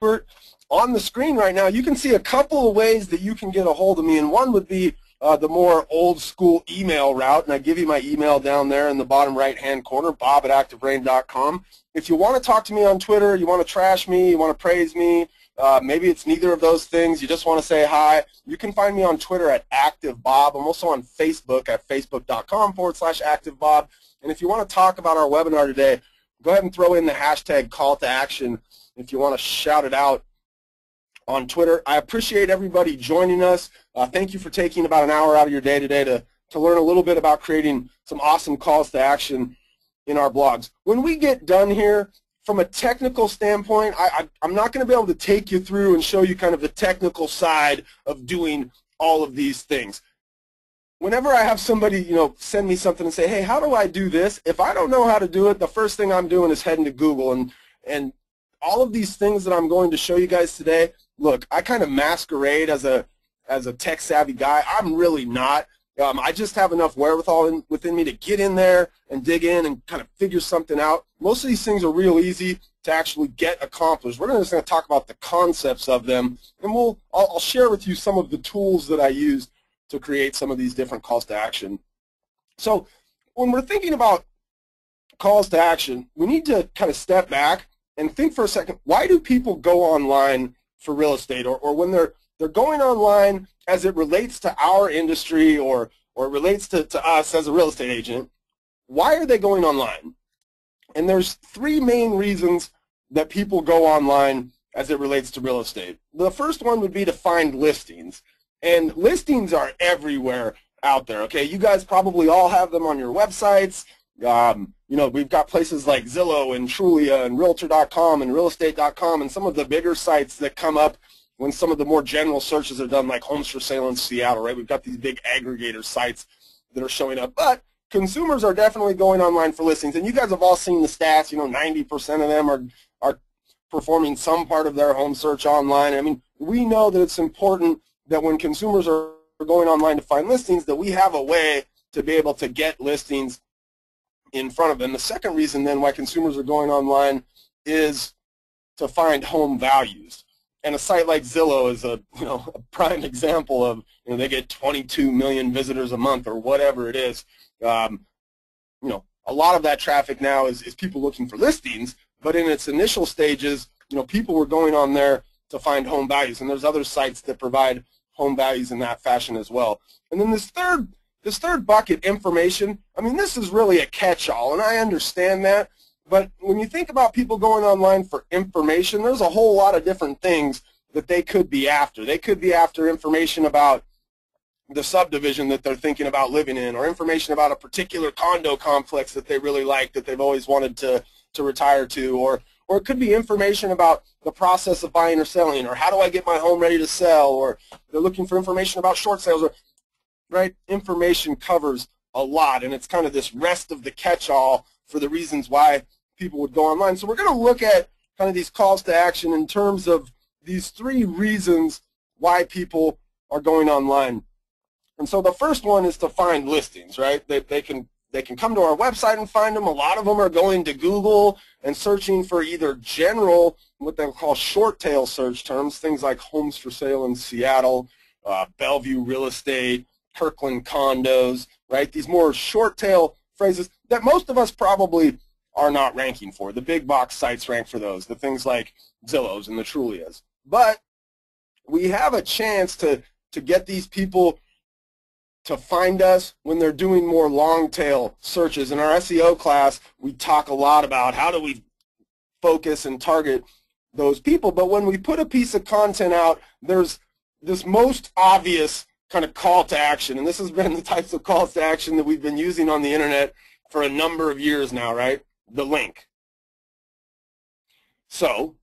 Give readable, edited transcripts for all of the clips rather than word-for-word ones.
on the screen right now, you can see a couple of ways that you can get a hold of me, and one would be the more old school email route, and I give you my email down there in the bottom right hand corner, bob@activebrain.com. If you want to talk to me on Twitter, you want to trash me, you want to praise me, maybe it's neither of those things, you just want to say hi, you can find me on Twitter at ActiveBob. I'm also on Facebook at facebook.com/ActiveBob. And if you want to talk about our webinar today, go ahead and throw in the hashtag call to action if you want to shout it out on Twitter. I appreciate everybody joining us. Thank you for taking about an hour out of your day today to learn a little bit about creating some awesome calls to action in our blogs. When we get done here, from a technical standpoint, I'm not going to be able to take you through and show you kind of the technical side of doing all of these things. Whenever I have somebody, send me something and say, hey, how do I do this? If I don't know how to do it, the first thing I'm doing is heading to Google. And all of these things that I'm going to show you guys today, look, I kind of masquerade as a tech-savvy guy. I'm really not. I just have enough wherewithal within me to get in there and dig in and kind of figure something out. Most of these things are real easy to actually get accomplished. We're just going to talk about the concepts of them, and I'll share with you some of the tools that I use to create some of these different calls to action. So when we're thinking about calls to action, we need to kind of step back and think for a second, why do people go online for real estate, or when they're going online as it relates to our industry or relates to us as a real estate agent, why are they going online? And there's three main reasons that people go online as it relates to real estate. The first one would be to find listings. And listings are everywhere out there, okay? You guys probably all have them on your websites. We've got places like Zillow and Trulia and Realtor.com and Realestate.com and some of the bigger sites that come up when some of the more general searches are done, like homes for sale in Seattle, right? We've got these big aggregator sites that are showing up. But consumers are definitely going online for listings. And you guys have all seen the stats, 90% of them are performing some part of their home search online. I mean, we know that it's important that when consumers are going online to find listings, that we have a way to be able to get listings in front of them. The second reason then why consumers are going online is to find home values. And a site like Zillow is a prime example of, they get 22 million visitors a month or whatever it is. A lot of that traffic now is people looking for listings, but in its initial stages, people were going on there to find home values, and there's other sites that provide home values in that fashion as well. And then this third bucket, information, I mean, this is really a catch-all, and I understand that. But when you think about people going online for information, there's a whole lot of different things that they could be after. They could be after information about the subdivision that they're thinking about living in, or information about a particular condo complex that they really like, that they've always wanted to retire to, or it could be information about the process of buying or selling, or how do I get my home ready to sell, or they're looking for information about short sales, right? Information covers a lot, and it's kind of this rest of the catch-all for the reasons why people would go online. So we're going to look at kind of these calls to action in terms of these three reasons why people are going online. And so the first one is to find listings, right? They can come to our website and find them. A lot of them are going to Google and searching for either general, what they'll call short tail search terms, things like homes for sale in Seattle, Bellevue real estate, Kirkland condos, right? These more short tail phrases that most of us probably are not ranking for. The big box sites rank for those, the things like Zillows and the Trulias. But we have a chance to get these people to find us when they're doing more long tail searches. In our SEO class, we talk a lot about how do we focus and target those people. But when we put a piece of content out, there's this most obvious kind of call to action. And this has been the types of calls to action that we've been using on the internet for a number of years now, right? The link. So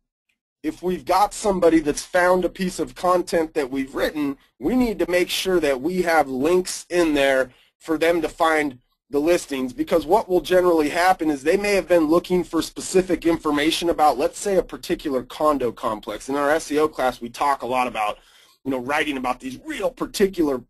if we've got somebody that's found a piece of content that we've written, we need to make sure that we have links in there for them to find the listings, because what will generally happen is they may have been looking for specific information about, let's say, a particular condo complex. In our SEO class, we talk a lot about, writing about these real particular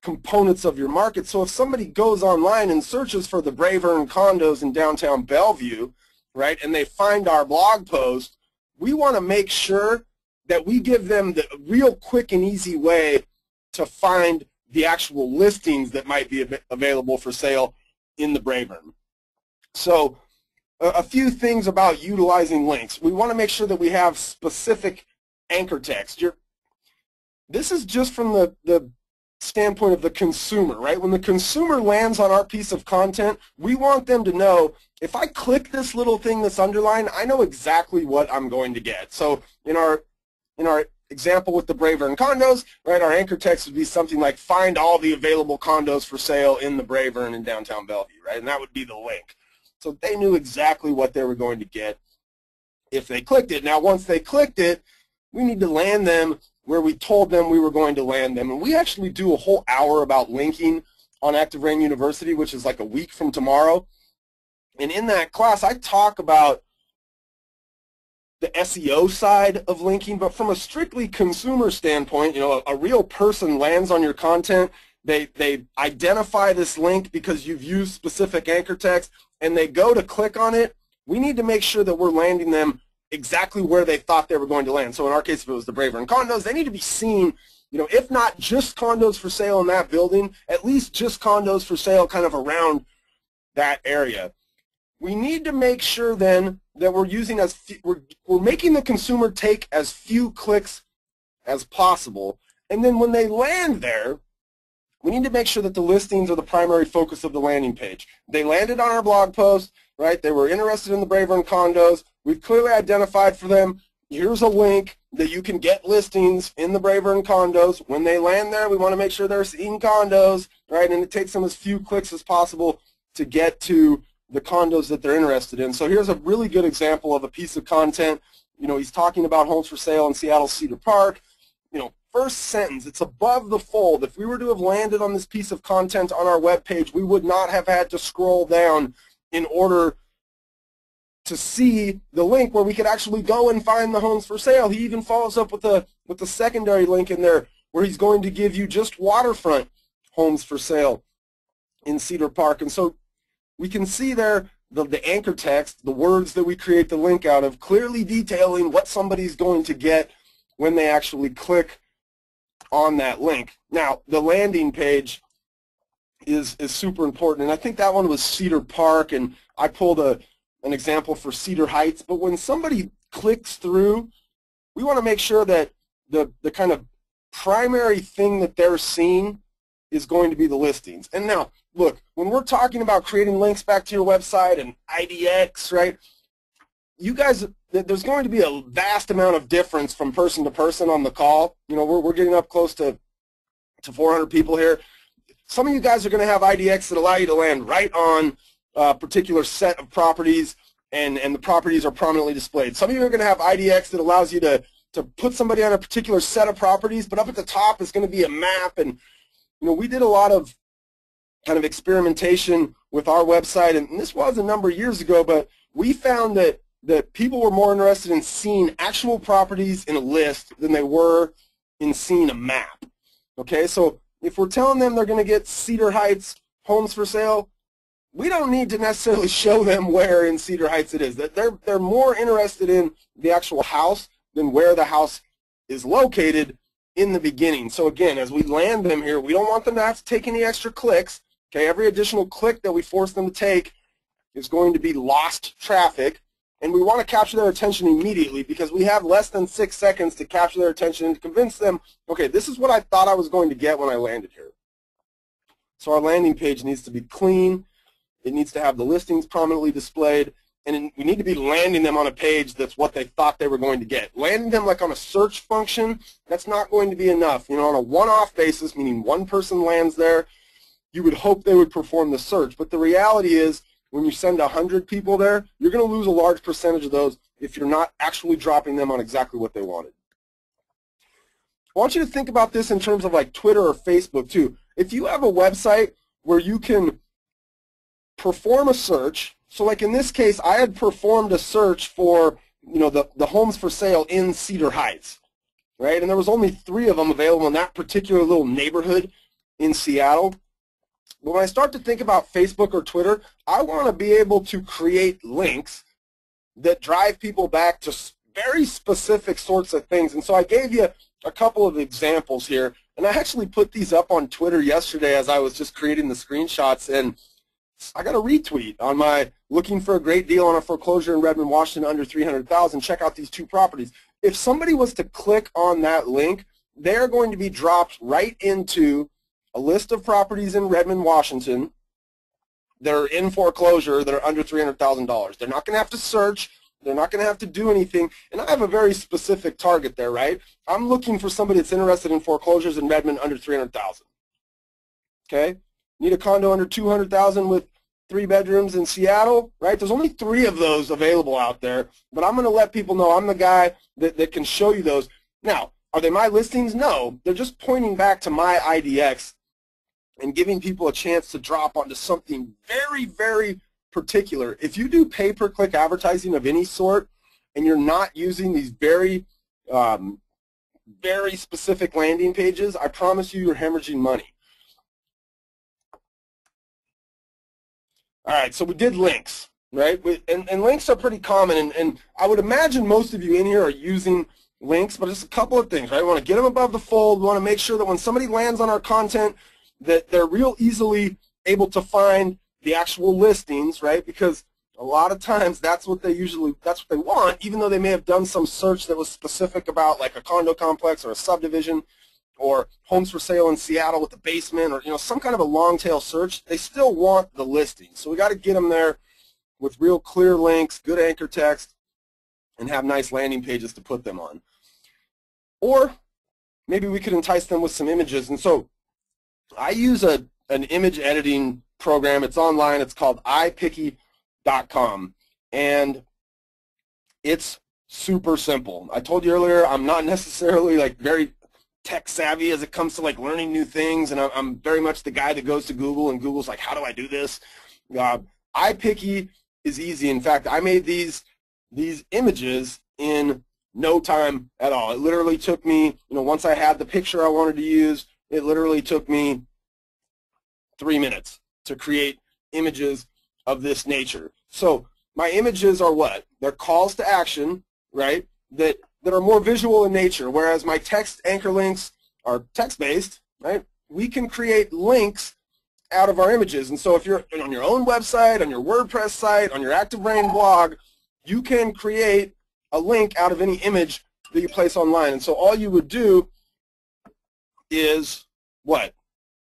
components of your market. So if somebody goes online and searches for the Bravern condos in downtown Bellevue, right, and they find our blog post, we want to make sure that we give them the real quick and easy way to find the actual listings that might be available for sale in the Bravern. So a few things about utilizing links. We want to make sure that we have specific anchor text. This is just from the standpoint of the consumer, right? When the consumer lands on our piece of content, we want them to know, if I click this little thing that's underlined, I know exactly what I'm going to get. So in our example with the Bravern condos, right, our anchor text would be something like, find all the available condos for sale in the Bravern in downtown Bellevue, right? And that would be the link. So they knew exactly what they were going to get if they clicked it. Now, once they clicked it, we need to land them where we told them we were going to land them. And we actually do a whole hour about linking on ActiveRain University, which is like a week from tomorrow. And in that class, I talk about the SEO side of linking, but from a strictly consumer standpoint, you know, a real person lands on your content, they identify this link because you've used specific anchor text, and they go to click on it. We need to make sure that we're landing them exactly where they thought they were going to land. So in our case, if it was the Bravern condos, they need to be seen, you know, if not just condos for sale in that building, at least just condos for sale kind of around that area. We need to make sure then that we're using we're making the consumer take as few clicks as possible. And then when they land there, we need to make sure that the listings are the primary focus of the landing page. They landed on our blog post, right? They were interested in the Bravern condos. We've clearly identified for them, here's a link that you can get listings in the Bravern condos. When they land there, we want to make sure they're seeing condos, right? And it takes them as few clicks as possible to get to the condos that they're interested in. So here's a really good example of a piece of content. You know, he's talking about homes for sale in Seattle Cedar Park. You know, first sentence, it's above the fold. If we were to have landed on this piece of content on our web page, we would not have had to scroll down in order to see the link where we could actually go and find the homes for sale. He even follows up with a secondary link in there where he's going to give you just waterfront homes for sale in Cedar Park. And so we can see there the anchor text, the words that we create the link out of, clearly detailing what somebody's going to get when they actually click on that link. Now, the landing page is super important, and I think that one was Cedar Park, and I pulled an example for Cedar Heights. But when somebody clicks through, we want to make sure that the kind of primary thing that they're seeing is going to be the listings. And now, look, when we're talking about creating links back to your website and IDX, right, you guys, there's going to be a vast amount of difference from person to person on the call. You know, we're getting up close to 400 people here. Some of you guys are going to have IDX that allow you to land right on a particular set of properties, and the properties are prominently displayed. Some of you are going to have IDX that allows you to put somebody on a particular set of properties, but up at the top is going to be a map. And you know, we did a lot of kind of experimentation with our website, and this was a number of years ago, but we found that people were more interested in seeing actual properties in a list than they were in seeing a map. Okay, so if we're telling them they're going to get Cedar Heights homes for sale, we don't need to necessarily show them where in Cedar Heights it is. They're more interested in the actual house than where the house is located in the beginning. So again, as we land them here, we don't want them to have to take any extra clicks. Okay, every additional click that we force them to take is going to be lost traffic, and we want to capture their attention immediately because we have less than 6 seconds to capture their attention and to convince them, okay, this is what I thought I was going to get when I landed here. So our landing page needs to be clean. It needs to have the listings prominently displayed, and we need to be landing them on a page that's what they thought they were going to get. Landing them like on a search function, that's not going to be enough. You know, on a one-off basis, meaning one person lands there, you would hope they would perform the search. But the reality is, when you send 100 people there, you're going to lose a large percentage of those if you're not actually dropping them on exactly what they wanted. I want you to think about this in terms of like Twitter or Facebook too. If you have a website where you can perform a search, so like in this case, I had performed a search for, you know, the homes for sale in Cedar Heights, right? And there was only 3 of them available in that particular little neighborhood in Seattle. But when I start to think about Facebook or Twitter, I want to be able to create links that drive people back to very specific sorts of things. And so I gave you a couple of examples here, and I actually put these up on Twitter yesterday as I was just creating the screenshots, and I got a retweet on my looking for a great deal on a foreclosure in Redmond, Washington under $300,000. Check out these 2 properties. If somebody was to click on that link, they're going to be dropped right into a list of properties in Redmond, Washington that are in foreclosure that are under $300,000. They're not going to have to search. They're not going to have to do anything. And I have a very specific target there, right? I'm looking for somebody that's interested in foreclosures in Redmond under $300,000. Okay? Need a condo under $200,000 with 3 bedrooms in Seattle, right? There's only 3 of those available out there, but I'm going to let people know I'm the guy that can show you those. Now, are they my listings? No. They're just pointing back to my IDX and giving people a chance to drop onto something very, very particular. If you do pay-per-click advertising of any sort and you're not using these very, very specific landing pages, I promise you you're hemorrhaging money. All right, so we did links, right? And links are pretty common, and I would imagine most of you in here are using links, but just a couple of things, right? We want to get them above the fold. We want to make sure that when somebody lands on our content that they're real easily able to find the actual listings, right? Because a lot of times that's what they want, even though they may have done some search that was specific about like a condo complex or a subdivision or homes for sale in Seattle with a basement, or some kind of a long tail search. They still want the listing. So we got to get them there with real clear links, good anchor text, and have nice landing pages to put them on. Or maybe we could entice them with some images. And so I use an image editing program. It's online. It's called iPicky.com, and it's super simple. I told you earlier I'm not necessarily like very tech savvy as it comes to like learning new things, and I'm very much the guy that goes to Google, and Google's like, how do I do this? iPicky is easy. In fact, I made these images in no time at all. It literally took me, once I had the picture I wanted to use, it literally took me 3 minutes to create images of this nature. So my images are what? They're calls to action, right, that are more visual in nature, whereas my text anchor links are text-based, right? We can create links out of our images. And so if you're on your own website, on your WordPress site, on your Active Brain blog, you can create a link out of any image that you place online. And so all you would do is what?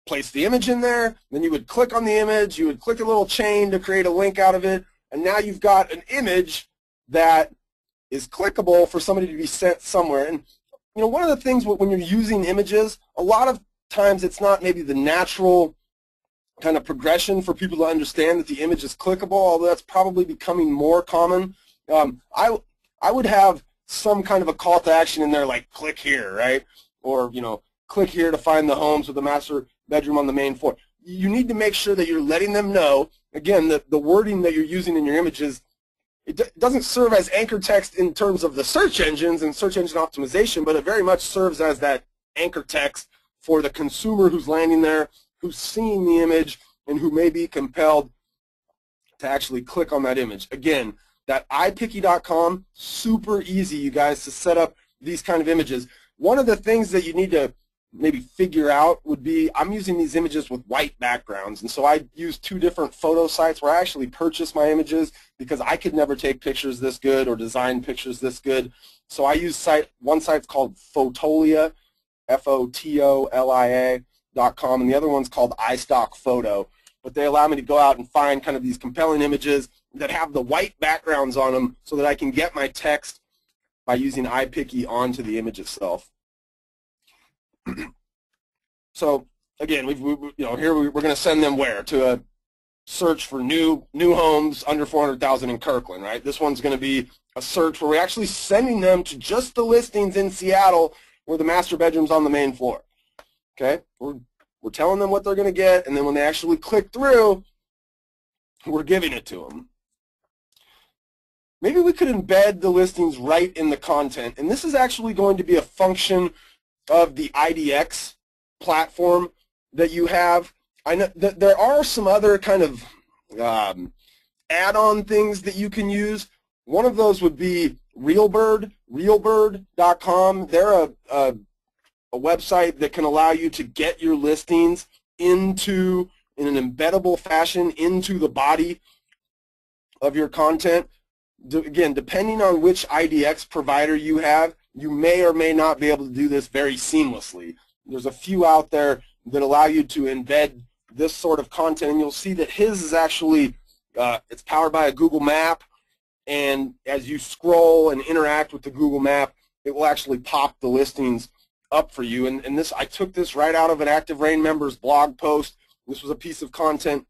Place the image in there, then you would click on the image, you would click a little chain to create a link out of it, and now you've got an image that is clickable for somebody to be sent somewhere. And one of the things when you're using images, a lot of times it's not maybe the natural kind of progression for people to understand that the image is clickable, although that's probably becoming more common. I would have some kind of a call to action in there like click here, right? Or click here to find the homes with a master bedroom on the main floor. You need to make sure that you're letting them know, again, that the wording that you're using in your images, it doesn't serve as anchor text in terms of the search engines and search engine optimization, but it very much serves as that anchor text for the consumer who's landing there, who's seeing the image, and who may be compelled to actually click on that image. Again, that iPicky.com, super easy, you guys, to set up these kind of images. One of the things that you need to maybe figure out would be, I'm using these images with white backgrounds, and so I use 2 different photo sites where I actually purchase my images because I could never take pictures this good or design pictures this good. So I use one site's called Fotolia, Fotolia.com, and the other one's called iStock Photo. But they allow me to go out and find kind of these compelling images that have the white backgrounds on them so that I can get my text by using iPicky onto the image itself. So again, here we're going to send them where? To a search for new homes under $400,000 in Kirkland, right? This one's going to be a search where we're actually sending them to just the listings in Seattle where the master bedroom's on the main floor. Okay, we're telling them what they're going to get, and then when they actually click through, we're giving it to them. Maybe we could embed the listings right in the content, and this is actually going to be a function of the IDX platform that you have. I know that there are some other kind of add-on things that you can use. One of those would be Realbird.com. They're a website that can allow you to get your listings into, in an embeddable fashion, into the body of your content. Again, depending on which IDX provider you have, you may or may not be able to do this very seamlessly. There's a few out there that allow you to embed this sort of content, and you'll see that his is actually, it's powered by a Google map, and as you scroll and interact with the Google map, it will actually pop the listings up for you. And this, I took this right out of an Active Rain member's blog post. This was a piece of content.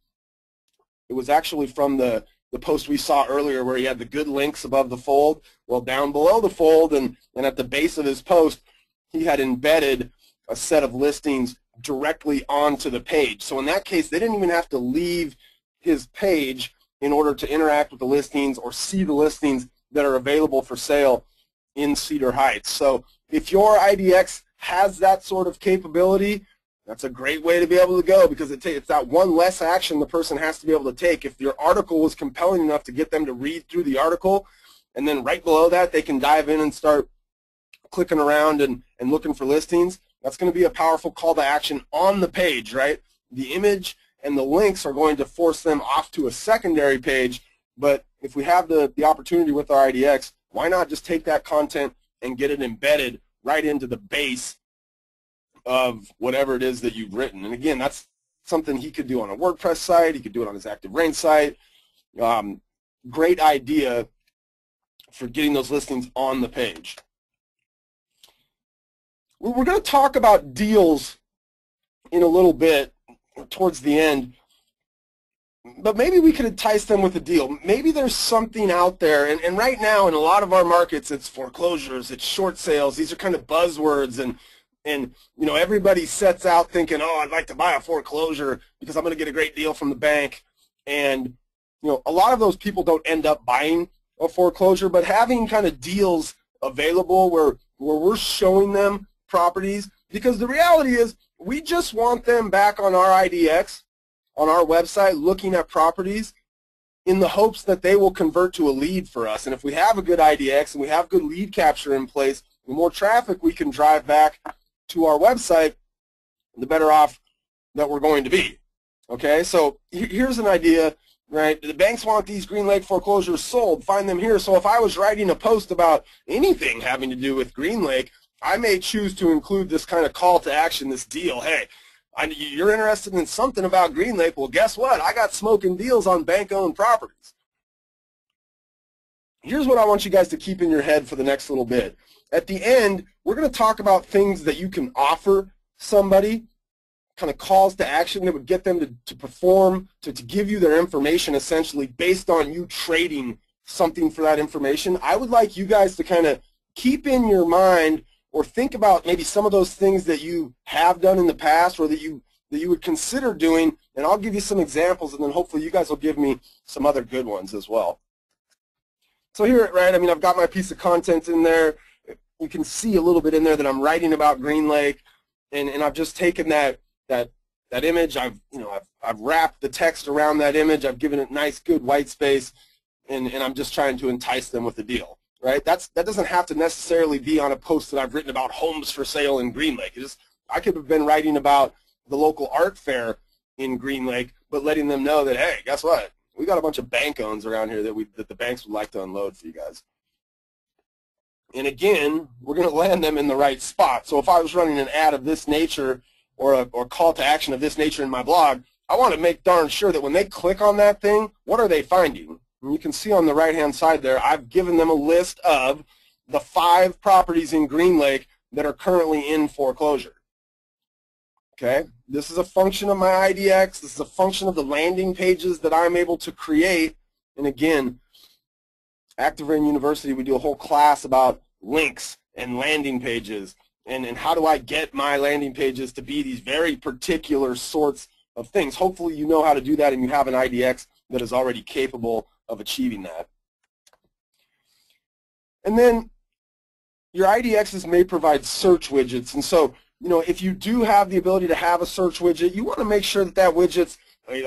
It was actually from the post we saw earlier where he had the good links above the fold. Well, down below the fold and at the base of his post, he had embedded a set of listings directly onto the page. So in that case, they didn't even have to leave his page in order to interact with the listings or see the listings that are available for sale in Cedar Heights. So if your IDX has that sort of capability, that's a great way to be able to go, because it's that one less action the person has to be able to take. If your article was compelling enough to get them to read through the article, and then right below that they can dive in and start clicking around and looking for listings, that's going to be a powerful call to action on the page, right? The image and the links are going to force them off to a secondary page, but if we have the opportunity with our IDX, why not just take that content and get it embedded right into the base of whatever it is that you've written? And again, that's something he could do on a WordPress site. He could do it on his Active Rain site. Great idea for getting those listings on the page. We're going to talk about deals in a little bit towards the end, but maybe we could entice them with a deal. Maybe there's something out there, and right now in a lot of our markets, it's foreclosures, it's short sales. These are kind of buzzwords, and you know, everybody sets out thinking, oh, I'd like to buy a foreclosure because I'm going to get a great deal from the bank. And you know, a lot of those people don't end up buying a foreclosure, but having kind of deals available where we're showing them properties, because the reality is we just want them back on our IDX, on our website, looking at properties in the hopes that they will convert to a lead for us. And if we have a good IDX and we have good lead capture in place, the more traffic we can drive back to our website, the better off that we're going to be. Okay, so here's an idea, right? The banks want these Green Lake foreclosures sold. Find them here. So if I was writing a post about anything having to do with Green Lake, I may choose to include this kind of call to action, this deal. Hey, you're interested in something about Green Lake? Well, guess what? I got smoking deals on bank-owned properties. Here's what I want you guys to keep in your head for the next little bit. At the end, we're going to talk about things that you can offer somebody, kind of calls to action that would get them to perform, to give you their information essentially based on you trading something for that information. I would like you guys to kind of keep in your mind or think about maybe some of those things that you have done in the past or that you would consider doing, and I'll give you some examples, and then hopefully you guys will give me some other good ones as well. So here, right, I mean, I've got my piece of content in there. You can see a little bit in there that I'm writing about Green Lake, and I've just taken that image. I've wrapped the text around that image. I've given it nice, good white space, and I'm just trying to entice them with a deal. Right? That doesn't have to necessarily be on a post that I've written about homes for sale in Green Lake. I could have been writing about the local art fair in Green Lake, but letting them know that, hey, guess what? We got a bunch of bank owns around here that the banks would like to unload for you guys. And again, we're going to land them in the right spot. So if I was running an ad of this nature or a call to action of this nature in my blog, I want to make darn sure that when they click on that thing, what are they finding? And you can see on the right-hand side there, I've given them a list of the 5 properties in Green Lake that are currently in foreclosure. Okay? This is a function of my IDX. This is a function of the landing pages that I'm able to create. And again, Active Rain University, we do a whole class about links and landing pages and how do I get my landing pages to be these very particular sorts of things. Hopefully you know how to do that and you have an IDX that is already capable of achieving that. And then your IDXs may provide search widgets. And so, you know, if you do have the ability to have a search widget, you want to make sure that that widget's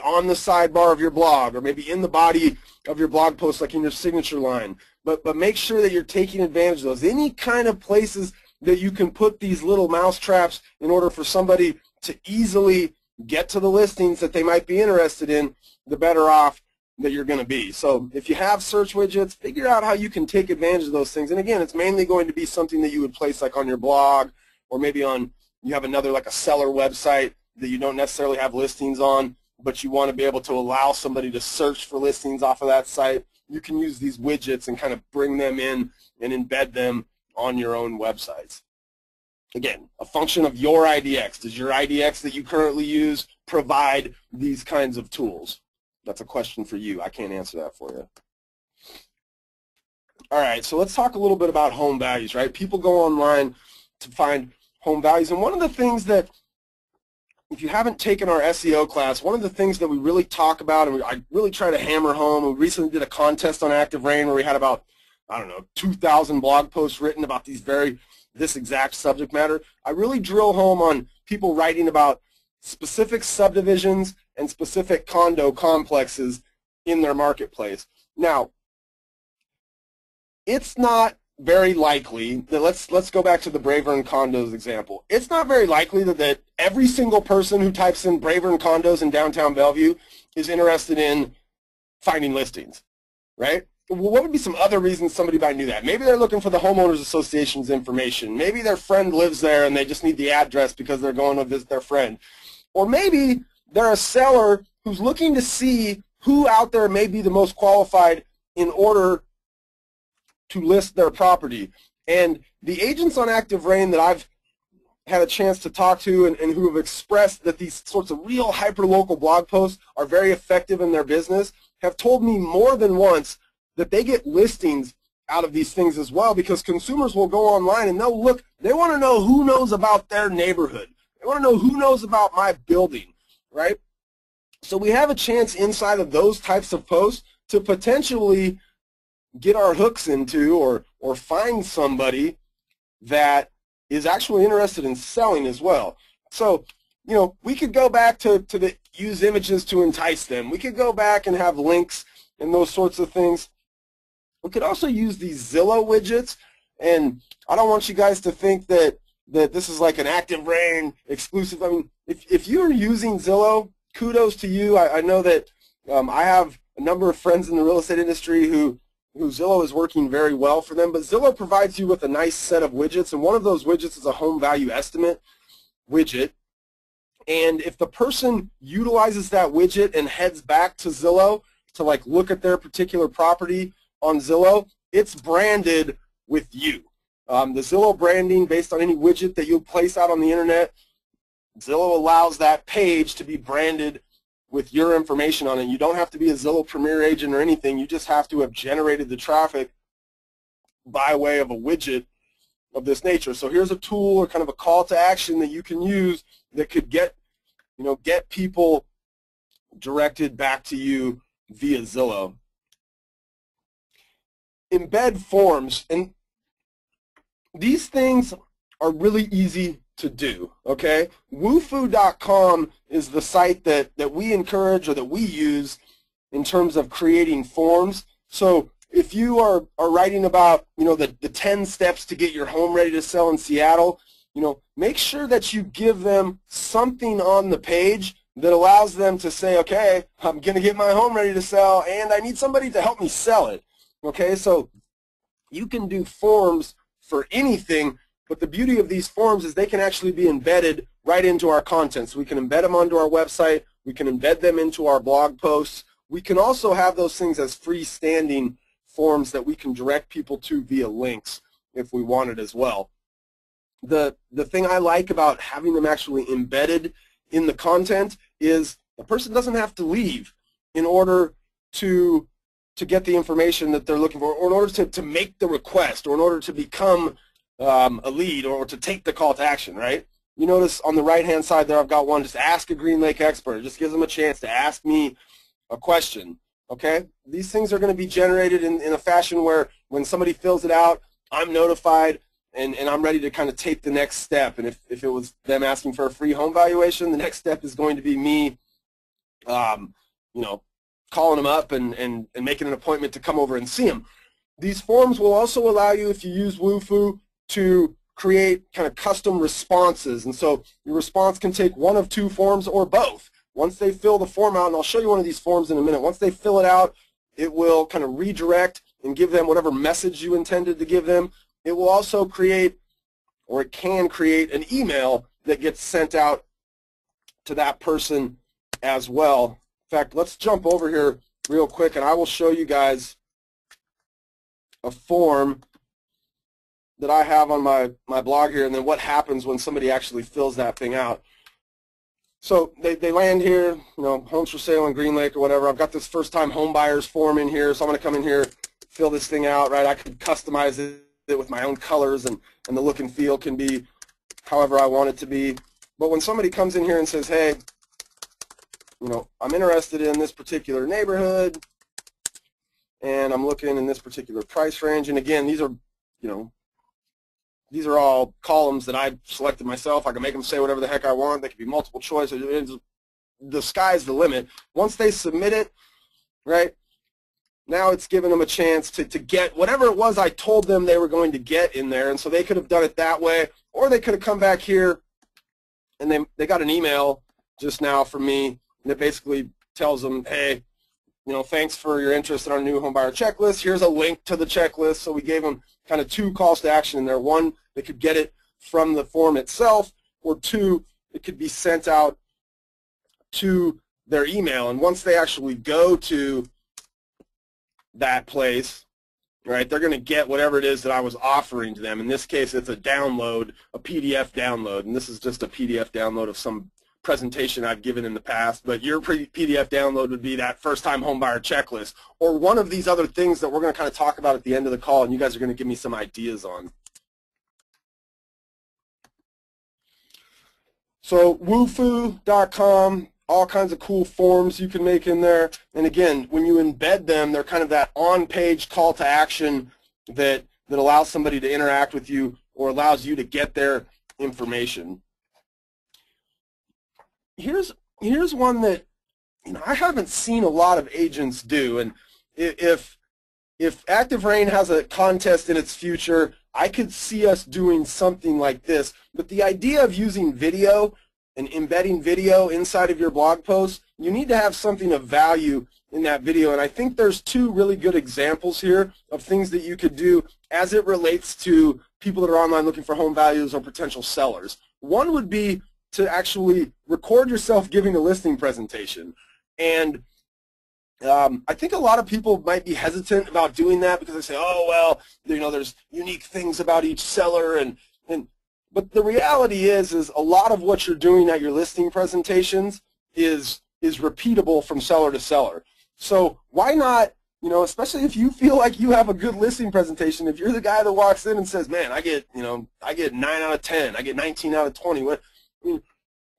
on the sidebar of your blog or maybe in the body of your blog post, like in your signature line. but make sure that you're taking advantage of those. Any kind of places that you can put these little mouse traps in order for somebody to easily get to the listings that they might be interested in, the better off that you're going to be. So if you have search widgets, figure out how you can take advantage of those things. And again, it's mainly going to be something that you would place like on your blog, or maybe on, you have another like a seller website that you don't necessarily have listings on, but you want to be able to allow somebody to search for listings off of that site. You can use these widgets and kind of bring them in and embed them on your own websites. Again, a function of your IDX. Does your IDX that you currently use provide these kinds of tools? That's a question for you. I can't answer that for you. All right, so let's talk a little bit about home values, right? People go online to find home values, and one of the things that, if you haven't taken our SEO class, one of the things that we really talk about, and I really try to hammer home, we recently did a contest on Active Rain where we had about, I don't know, 2,000 blog posts written about this exact subject matter. I really drill home on people writing about specific subdivisions and specific condo complexes in their marketplace. Now, it's not very likely that, let's go back to the Bravern condos example. It's not very likely that every single person who types in Bravern condos in downtown Bellevue is interested in finding listings, right? Well, what would be some other reasons somebody might do that? Maybe they're looking for the homeowners association's information. Maybe their friend lives there and they just need the address because they're going to visit their friend. Or maybe they're a seller who's looking to see who out there may be the most qualified in order to list their property. And the agents on Active Rain that I've had a chance to talk to and who have expressed that these sorts of real hyper-local blog posts are very effective in their business have told me more than once that they get listings out of these things as well, because consumers will go online and they'll look, they want to know who knows about their neighborhood. They want to know who knows about my building, right? So we have a chance inside of those types of posts to potentially get our hooks into or find somebody that is actually interested in selling as well. So, you know, we could go back to the use images to entice them. We could go back and have links and those sorts of things. We could also use these Zillow widgets, and I don't want you guys to think that this is like an Active Rain exclusive. I mean, if you're using Zillow, kudos to you. I know that I have a number of friends in the real estate industry who Zillow is working very well for them, but Zillow provides you with a nice set of widgets, and one of those widgets is a home value estimate widget. And if the person utilizes that widget and heads back to Zillow to like look at their particular property on Zillow, it's branded with you. The Zillow branding, based on any widget that you place out on the internet, Zillow allows that page to be branded with your information on it. You don't have to be a Zillow Premier agent or anything. You just have to have generated the traffic by way of a widget of this nature. So here's a tool or kind of a call to action that you can use that could get people directed back to you via Zillow. Embed forms, and these things are really easy to do, okay? Woofu.com is the site that we encourage or that we use in terms of creating forms. So if you are writing about, the 10 steps to get your home ready to sell in Seattle, make sure that you give them something on the page that allows them to say, okay, I'm going to get my home ready to sell and I need somebody to help me sell it. Okay, so you can do forms for anything, but the beauty of these forms is they can actually be embedded right into our content. So we can embed them onto our website, we can embed them into our blog posts. We can also have those things as freestanding forms that we can direct people to via links if we wanted as well. The thing I like about having them actually embedded in the content is the person doesn't have to leave in order to get the information that they're looking for, or in order to make the request, or in order to become a lead, or to take the call to action, right? You notice on the right-hand side there I've got one, just ask a Green Lake expert. It just gives them a chance to ask me a question, okay? These things are going to be generated in a fashion where when somebody fills it out, I'm notified, and I'm ready to kind of take the next step. And if it was them asking for a free home valuation, the next step is going to be me, calling them up and making an appointment to come over and see them. These forms will also allow you, if you use Wufoo, to create kind of custom responses. And so your response can take one of two forms or both. Once they fill the form out, and I'll show you one of these forms in a minute, once they fill it out, it will kind of redirect and give them whatever message you intended to give them. It will also create, or it can create, an email that gets sent out to that person as well. In fact, let's jump over here real quick and I will show you guys a form that I have on my blog here, and then what happens when somebody actually fills that thing out. So they land here, you know, homes for sale in Green Lake or whatever. I've got this first-time home buyers form in here, so I'm going to come in here, fill this thing out, right? I could customize it with my own colors, and the look and feel can be however I want it to be. But when somebody comes in here and says, hey, you know, I'm interested in this particular neighborhood, and I'm looking in this particular price range, and again, these are, you know, these are all columns that I selected myself. I can make them say whatever the heck I want. They can be multiple choice. The sky's the limit. Once they submit it, right, now it's giving them a chance to get whatever it was I told them they were going to get in there. And so they could have done it that way, or they could have come back here and they got an email just now from me, and it basically tells them, hey, you know, thanks for your interest in our new home buyer checklist. Here's a link to the checklist. So we gave them kind of two calls to action in there. One, they could get it from the form itself, or two, it could be sent out to their email. And once they actually go to that place, right, they're going to get whatever it is that I was offering to them. In this case, it's a download, a PDF download, and this is just a PDF download of some presentation I've given in the past, but your PDF download would be that first-time homebuyer checklist, or one of these other things that we're going to kind of talk about at the end of the call, and you guys are going to give me some ideas on. So Wufoo.com, all kinds of cool forms you can make in there, and again, when you embed them, they're kind of that on-page call to action that allows somebody to interact with you or allows you to get their information. Here's one that, you know, I haven't seen a lot of agents do, and if Active Rain has a contest in its future, I could see us doing something like this. But the idea of using video and embedding video inside of your blog posts, you need to have something of value in that video, and I think there's two really good examples here of things that you could do as it relates to people that are online looking for home values or potential sellers. One would be to actually record yourself giving a listing presentation. And I think a lot of people might be hesitant about doing that because they say, oh, well, you know, there's unique things about each seller. But the reality is a lot of what you're doing at your listing presentations is repeatable from seller to seller. So why not, you know, especially if you feel like you have a good listing presentation, if you're the guy that walks in and says, man, I get 9 out of 10, I get 19 out of 20, what, I mean,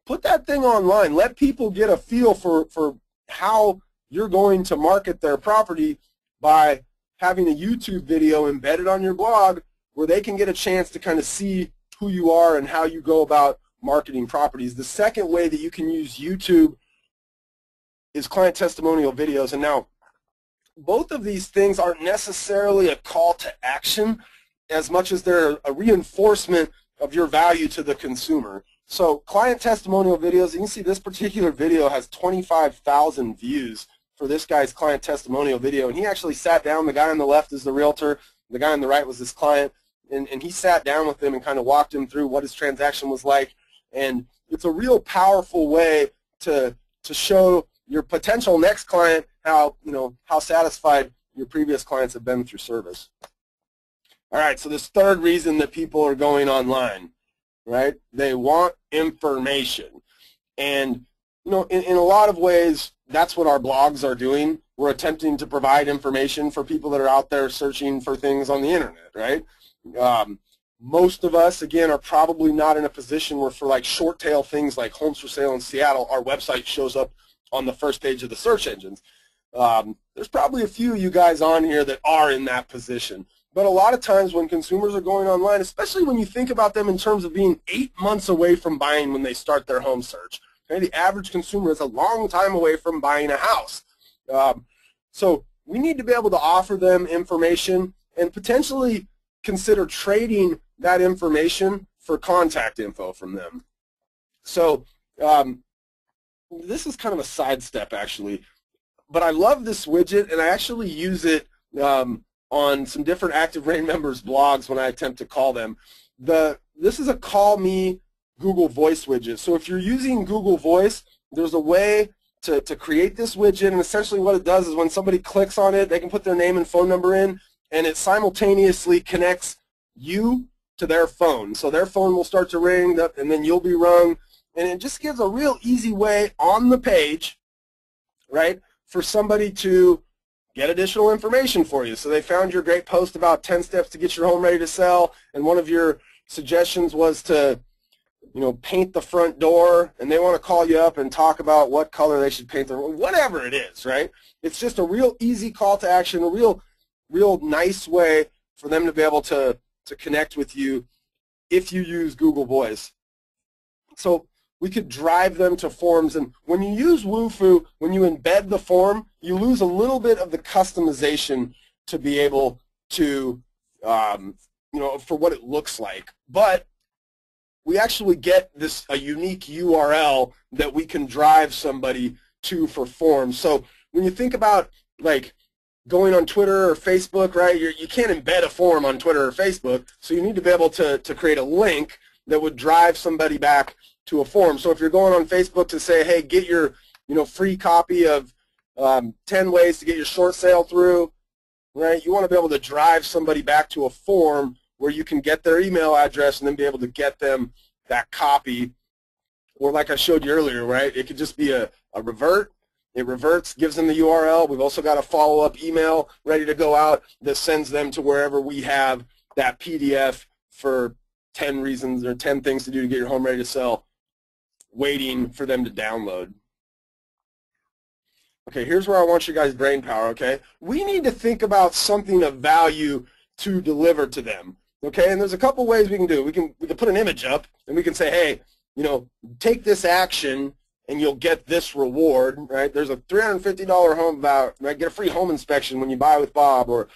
put that thing online. Let people get a feel for how you're going to market their property by having a YouTube video embedded on your blog where they can get a chance to kind of see who you are and how you go about marketing properties. The second way that you can use YouTube is client testimonial videos. And now, both of these things aren't necessarily a call to action as much as they're a reinforcement of your value to the consumer. So client testimonial videos, you can see this particular video has 25,000 views for this guy's client testimonial video. And he actually sat down. The guy on the left is the realtor. The guy on the right was his client. And he sat down with him and kind of walked him through what his transaction was like. And it's a real powerful way to show your potential next client how satisfied your previous clients have been with your service. All right, so this third reason that people are going online, right? They want information. And, you know, in a lot of ways, that's what our blogs are doing. We're attempting to provide information for people that are out there searching for things on the internet, right? Most of us, again, are probably not in a position where for like short tail things like homes for sale in Seattle, our website shows up on the first page of the search engines. There's probably a few of you guys on here that are in that position. But a lot of times when consumers are going online, especially when you think about them in terms of being 8 months away from buying when they start their home search, okay? The average consumer is a long time away from buying a house. So we need to be able to offer them information and potentially consider trading that information for contact info from them. So this is kind of a sidestep actually, but I love this widget, and I actually use it on some different Active Rain members' blogs when I attempt to call them. This is a Call Me Google Voice widget. So if you're using Google Voice, there's a way to create this widget, and essentially what it does is when somebody clicks on it, they can put their name and phone number in, and it simultaneously connects you to their phone. So their phone will start to ring, and then you'll be rung, and it just gives a real easy way on the page, right, for somebody to get additional information for you. So they found your great post about 10 steps to get your home ready to sell, and one of your suggestions was to, you know, paint the front door, and they want to call you up and talk about what color they should paint the, whatever it is, right? It's just a real easy call to action, a real nice way for them to be able to connect with you if you use Google Voice. So we could drive them to forms, and when you use Wufoo, when you embed the form, you lose a little bit of the customization to be able to, you know, for what it looks like. But we actually get a unique URL that we can drive somebody to for forms. So when you think about like going on Twitter or Facebook, right, you can't embed a form on Twitter or Facebook, so you need to be able to create a link that would drive somebody back to a form. So if you're going on Facebook to say, hey, get your, you know, free copy of 10 ways to get your short sale through, right, you want to be able to drive somebody back to a form where you can get their email address and then be able to get them that copy. Or like I showed you earlier, right, it could just be a revert. It reverts, gives them the URL. We've also got a follow-up email ready to go out that sends them to wherever we have that PDF for 10 reasons or 10 things to do to get your home ready to sell, waiting for them to download. Okay, here's where I want you guys' brain power, okay? We need to think about something of value to deliver to them, okay? And there's a couple ways we can do it. We can put an image up, and we can say, hey, you know, take this action, and you'll get this reward, right? There's a $350 home about, right? Get a free home inspection when you buy with Bob, or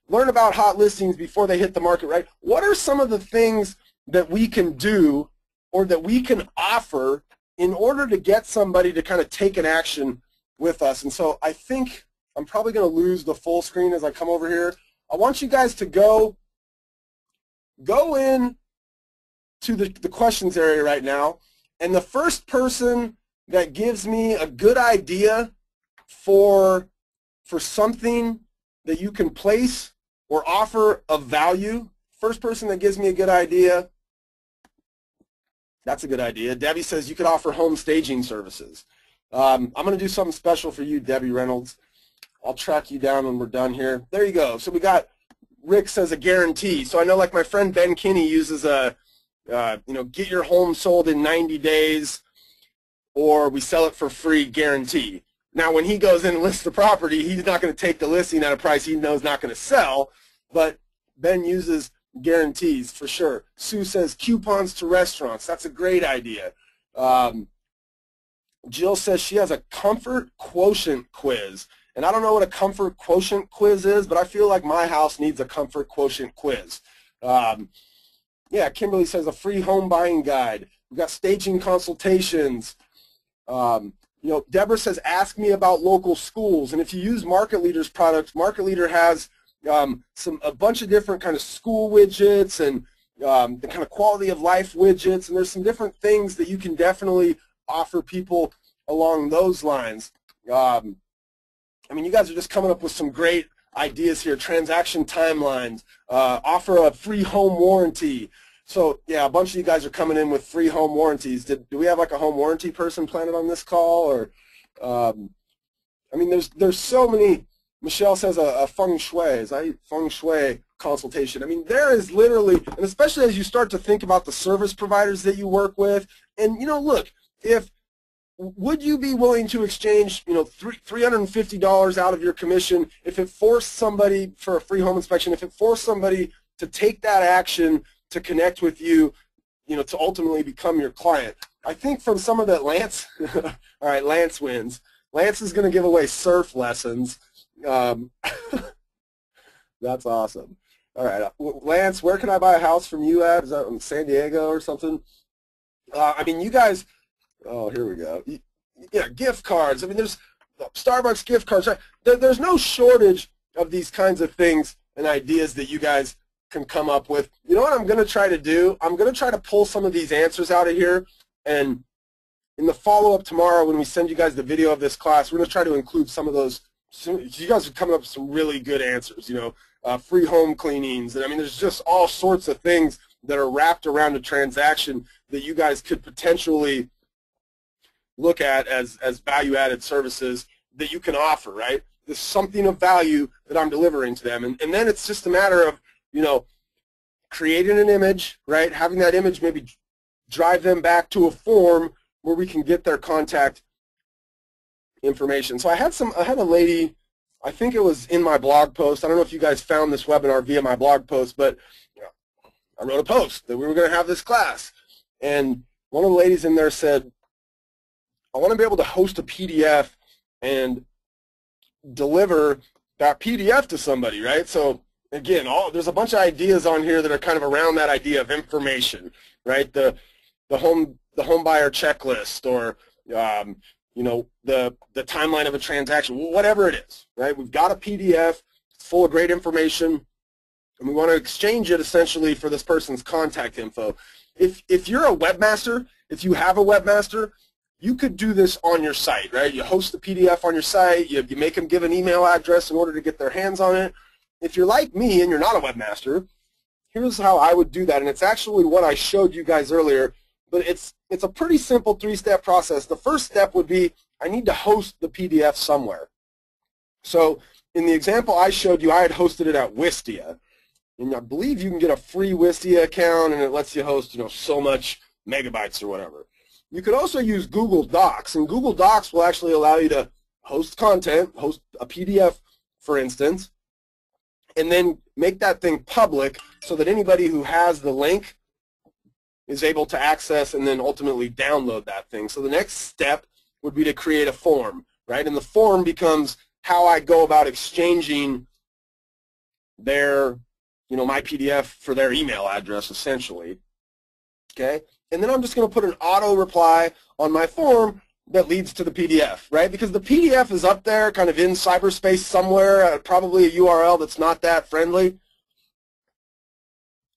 learn about hot listings before they hit the market, right? What are some of the things that we can do or that we can offer in order to get somebody to kind of take an action with us? And so I think I'm probably going to lose the full screen as I come over here. I want you guys to go in to the questions area right now, and the first person that gives me a good idea for something that you can place or offer of value, first person that gives me a good idea, that's a good idea. Debbie says you could offer home staging services. I'm going to do something special for you, Debbie Reynolds. I'll track you down when we're done here. There you go. So we got, Rick says a guarantee. So I know, like my friend Ben Kinney uses a, you know, get your home sold in 90 days or we sell it for free guarantee. Now when he goes in and lists the property, he's not going to take the listing at a price he knows not going to sell, but Ben uses guarantees for sure. Sue says coupons to restaurants. That's a great idea. Jill says she has a comfort quotient quiz. And I don't know what a comfort quotient quiz is, but I feel like my house needs a comfort quotient quiz. Yeah, Kimberly says a free home buying guide. We've got staging consultations. You know, Deborah says ask me about local schools. And if you use Market Leader's products, Market Leader has a bunch of different kind of school widgets and the kind of quality of life widgets, and there's some different things that you can definitely offer people along those lines. I mean, you guys are just coming up with some great ideas here. Transaction timelines, offer a free home warranty. So yeah, a bunch of you guys are coming in with free home warranties. Do we have like a home warranty person planted on this call? Or I mean, there's so many. Michelle says a feng shui, feng shui consultation. I mean, there is literally, and especially as you start to think about the service providers that you work with, and you know, look, would you be willing to exchange, you know, $350 out of your commission if it forced somebody for a free home inspection, if it forced somebody to take that action to connect with you, you know, to ultimately become your client? I think from some of that, Lance, all right, Lance wins. Lance is going to give away surf lessons. That's awesome. All right, Lance, where can I buy a house from you at? Is that in San Diego or something? I mean, you guys. Oh, here we go. Yeah, gift cards. I mean, there's Starbucks gift cards. Right? There's no shortage of these kinds of things and ideas that you guys can come up with. You know what I'm going to try to do? I'm going to try to pull some of these answers out of here, and in the follow-up tomorrow when we send you guys the video of this class, we're going to try to include some of those. So you guys are coming up with some really good answers, you know, free home cleanings. And I mean, there's just all sorts of things that are wrapped around a transaction that you guys could potentially look at as value-added services that you can offer, right? There's something of value that I'm delivering to them. And then it's just a matter of, you know, creating an image, right? Having that image maybe drive them back to a form where we can get their contact information. So I had a lady, I think it was in my blog post. I don't know if you guys found this webinar via my blog post, but I wrote a post that we were going to have this class. And one of the ladies in there said, I want to be able to host a PDF and deliver that PDF to somebody, right? So again, there's a bunch of ideas on here that are kind of around that idea of information, right? The home buyer checklist, or you know, the timeline of a transaction, whatever it is, right? We've got a PDF, it's full of great information, and we want to exchange it essentially for this person's contact info. If you're a webmaster, if you have a webmaster, you could do this on your site, right? You host the PDF on your site, you make them give an email address in order to get their hands on it. If you're like me and you're not a webmaster, here's how I would do that, and it's actually what I showed you guys earlier, but it's a pretty simple three-step process. The first step would be I need to host the PDF somewhere. So in the example I showed you, I had hosted it at Wistia, and I believe you can get a free Wistia account, and it lets you host, you know, so much megabytes or whatever. You could also use Google Docs, and Google Docs will actually allow you to host content, host a PDF, for instance, and then make that thing public so that anybody who has the link is able to access and then ultimately download that thing. So the next step would be to create a form, right? And the form becomes how I go about exchanging their, you know, my PDF for their email address, essentially. Okay? And then I'm just going to put an auto reply on my form that leads to the PDF, right? Because the PDF is up there kind of in cyberspace somewhere, probably a URL that's not that friendly.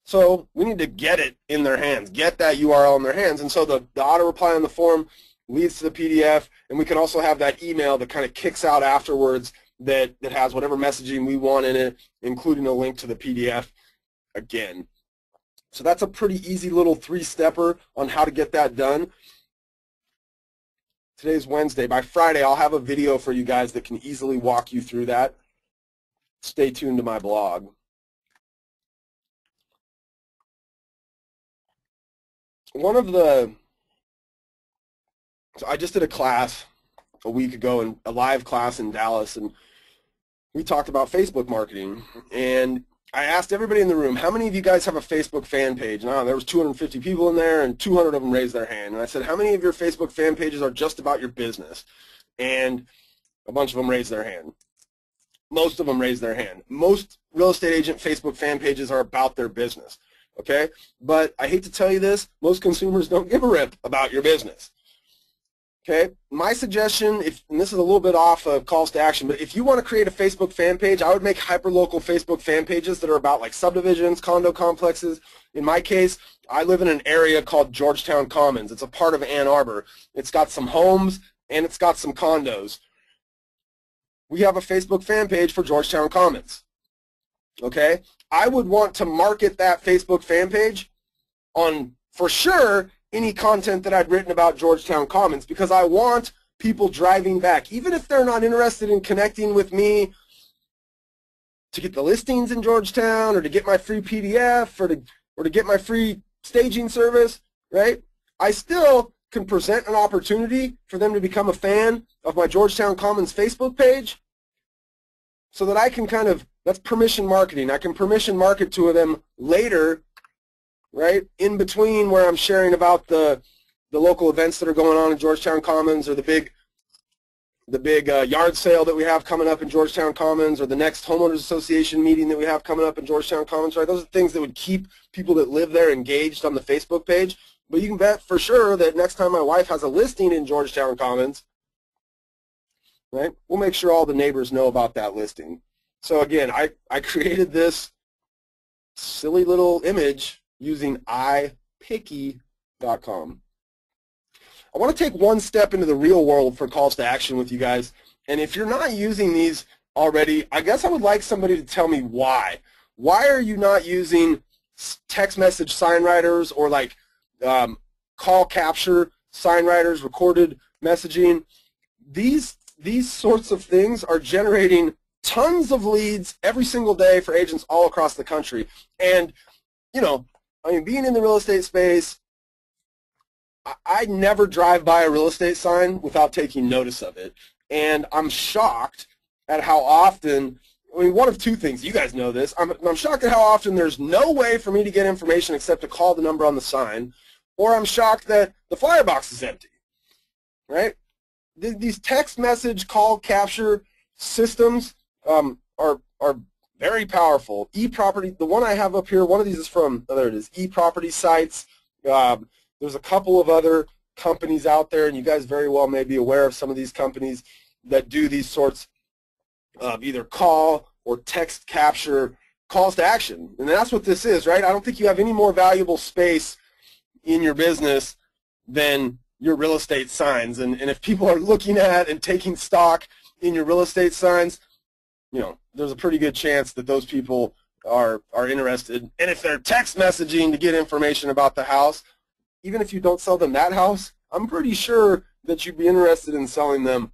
So we need to get it in their hands, get that URL in their hands. And so the auto reply on the form leads to the PDF, and we can also have that email that kind of kicks out afterwards that has whatever messaging we want in it, including a link to the PDF again. So that's a pretty easy little three-stepper on how to get that done. Today's Wednesday. By Friday, I'll have a video for you guys that can easily walk you through that. Stay tuned to my blog. So I just did a class a week ago, a live class in Dallas, and we talked about Facebook marketing. And I asked everybody in the room, how many of you guys have a Facebook fan page? And there was 250 people in there, and 200 of them raised their hand. And I said, how many of your Facebook fan pages are just about your business? And a bunch of them raised their hand. Most of them raised their hand. Most real estate agent Facebook fan pages are about their business. Okay? But I hate to tell you this, most consumers don't give a rip about your business. Okay? My suggestion, and this is a little bit off of calls to action, but if you want to create a Facebook fan page, I would make hyperlocal Facebook fan pages that are about like subdivisions, condo complexes. In my case, I live in an area called Georgetown Commons. It's a part of Ann Arbor. It's got some homes and it's got some condos. We have a Facebook fan page for Georgetown Commons. Okay? I would want to market that Facebook fan page on, for sure, any content that I'd written about Georgetown Commons, because I want people driving back, even if they're not interested in connecting with me to get the listings in Georgetown or to get my free PDF or to get my free staging service, right? I still can present an opportunity for them to become a fan of my Georgetown Commons Facebook page so that I can kind of, that's permission marketing. I can permission market to them later, right, in between where I'm sharing about the local events that are going on in Georgetown Commons or the big the big yard sale that we have coming up in Georgetown Commons, or the next homeowners association meeting that we have coming up in Georgetown Commons, right? Those are things that would keep people that live there engaged on the Facebook page. But you can bet for sure that next time my wife has a listing in Georgetown Commons, right, we'll make sure all the neighbors know about that listing. So again, I created this silly little image using iPicky.com. I want to take one step into the real world for calls to action with you guys. And if you're not using these already, I guess I would like somebody to tell me why. Why are you not using text message sign writers, or like call capture sign writers, recorded messaging? These sorts of things are generating tons of leads every single day for agents all across the country. And, you know, I mean, being in the real estate space, I never drive by a real estate sign without taking notice of it. And I'm shocked at how often, I mean, one of two things, you guys know this, I'm shocked at how often there's no way for me to get information except to call the number on the sign, or I'm shocked that the flyer box is empty, right? These text message call capture systems are very powerful. eProperty, the one I have up here, one of these is from, oh, there it is, eProperty Sites. There's a couple of other companies out there, and you guys very well may be aware of some of these companies that do these sorts of either call or text capture calls to action. And that's what this is, right? I don't think you have any more valuable space in your business than your real estate signs. And if people are looking at and taking stock in your real estate signs, you know, there's a pretty good chance that those people are interested. And if they're text messaging to get information about the house, even if you don't sell them that house, I'm pretty sure that you'd be interested in selling them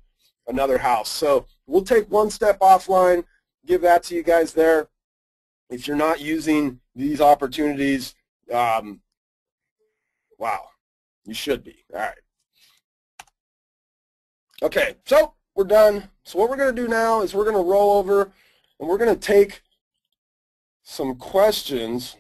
another house. So we'll take one step offline, give that to you guys there. If you're not using these opportunities, wow, you should be. All right. Okay, so we're done. So what we're going to do now is we're going to roll over and we're going to take some questions